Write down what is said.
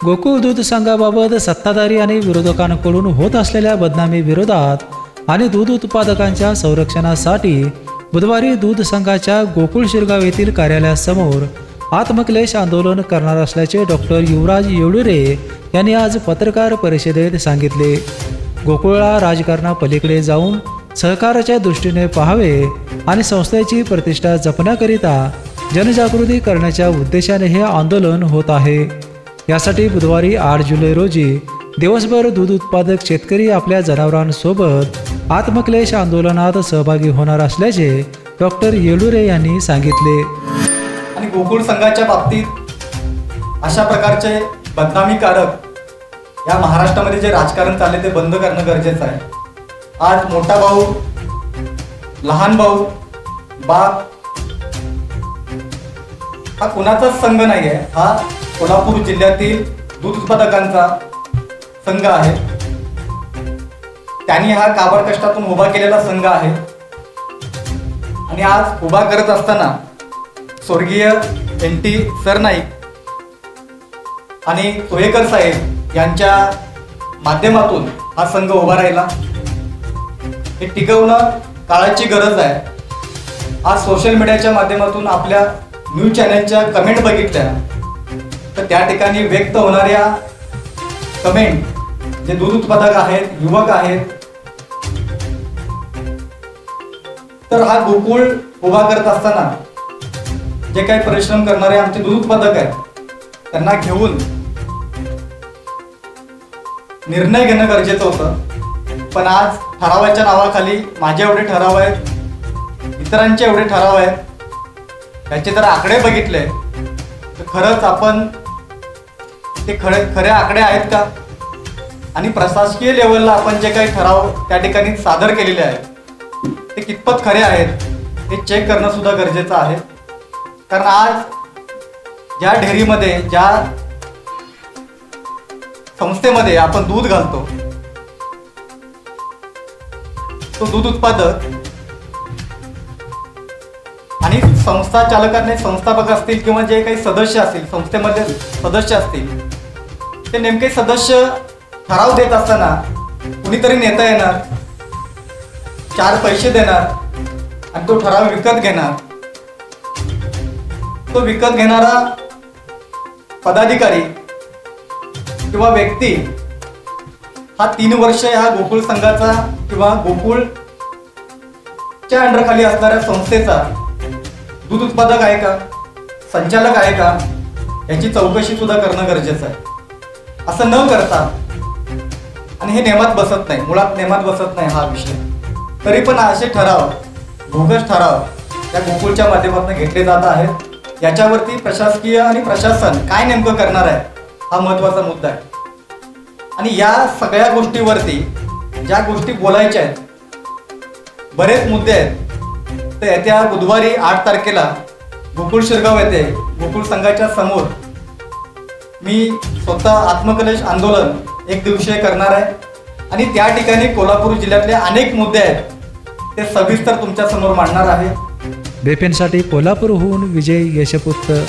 गोकुळ दूध संघाबाबत सत्ताधारी आणि विरोधकांकडून होत असलेल्या बदनामी विरोधात आणि दूध उत्पादकांच्या संरक्षणासाठी बुधवारी दूध संघाच्या गोकुळ शिरगाव येथील कार्यालयासमोर आत्मक्लेश आंदोलन करणार असल्याचे डॉक्टर युवराज येडुरे यांनी आज पत्रकार परिषदेत सांगितले। गोकुळला राजकारणापलीकडे जाऊन सहकाराच्या दृष्टीने पाहावे आणि संस्थेची प्रतिष्ठा जपण्याकरिता जनजागृती करण्याच्या उद्देशाने हे आंदोलन होत आहे। यासाठी बुधवारी 8 जुलै रोजी दिवसभर दूध उत्पादक शेतकरी आपल्या जनावरांसोबत आत्मक्लेश आंदोलनात सहभागी होणार असल्याचे डॉक्टर येडुरे यांनी सांगितले। आणि गोकुळ संघाच्या बाबतीत अशा प्रकारचे बदनामीकारक या महाराष्ट्रामध्ये जे राजकारण चालले ते बंद करणं गरजेचं आहे। आज मोठा भाऊ, लहान भाऊ, बाप हा कुणाचाच संघ नाही आहे। हा कोल्हापूर जिल्ह्यातील दूध उत्पादकांचा संघ आहे। त्यांनी हा काबड कष्टातून उभा केलेला संघ आहे। आणि आज उभा करत असताना स्वर्गीय NT सरनाईक आणि तोयेकर साहेब यांच्या माध्यमातून हा संघ उभा राहिला। हे टिकवणं काळाची गरज आहे। आज सोशल मीडियाच्या माध्यमातून आपल्या न्यूज चॅनलच्या कमेंट बघितल्या तर त्या ठिकाणी व्यक्त होणाऱ्या कमेंट जे दूध उत्पादक आहेत, युवक आहेत, तर हा गोकुळ उभा करत असताना जे काही परिश्रम करणारे आमचे दूध उत्पादक आहेत त्यांना घेऊन निर्णय घेणं गरजेचं होतं। पण आज ठरावाच्या नावाखाली माझे एवढे ठराव आहेत, इतरांचे एवढे ठराव आहेत, याचे जर आकडे बघितले तर खरंच आपण ते खरे आकडे आहेत का? आणि प्रशासकीय लेवलला आपण जे काही ठराव त्या ठिकाणी सादर केलेले आहेत ते कितपत खरे आहेत हे चेक करणं सुद्धा गरजेचं आहे। कारण आज ज्या डेअरीमध्ये, ज्या संस्थेमध्ये आपण दूध घालतो तो दूध उत्पादक आणि संस्था चालकांनी, संस्थापक असतील किंवा जे काही सदस्य असतील, संस्थेमध्ये सदस्य असतील, ते नेमके सदस्य ठराव देत असताना कुणीतरी नेता येणार, 4 पैसे देणार आणि तो ठराव विकत घेणार। तो विकत घेणारा पदाधिकारी किंवा व्यक्ती हा 3 वर्ष ह्या गोकुळ संघाचा किंवा गोकुळच्या अंडरखाली असणाऱ्या संस्थेचा दूध उत्पादक आहे का, संचालक आहे का, याची चौकशी सुद्धा करणं गरजेचं आहे। असं न करता, आणि हे नेमात बसत नाही, मुळात नेमात बसत नाही हा विषय, तरी पण असे ठराव, बोगस ठराव त्या गोकुळच्या माध्यमातून घेतले जात आहेत। याच्यावरती प्रशासकीय आणि प्रशासन काय नेमकं करणार आहे हा महत्त्वाचा मुद्दा आहे। आणि या सगळ्या गोष्टीवरती ज्या गोष्टी बोलायच्या आहेत, बरेच मुद्दे आहेत, तर येत्या बुधवारी 8 तारखेला गोकुळ शिरगाव येथे गोकुळ संघाच्या समोर मी स्वतः आत्मक्लेश आंदोलन 1 दिवसीय करणार आहे। आणि त्या ठिकाणी कोल्हापूर जिल्ह्यातले अनेक मुद्दे आहेत ते सविस्तर तुमच्या समोर मांडणार आहे। बेपेनसाठी कोल्हापूरहून विजय यशपुत्र।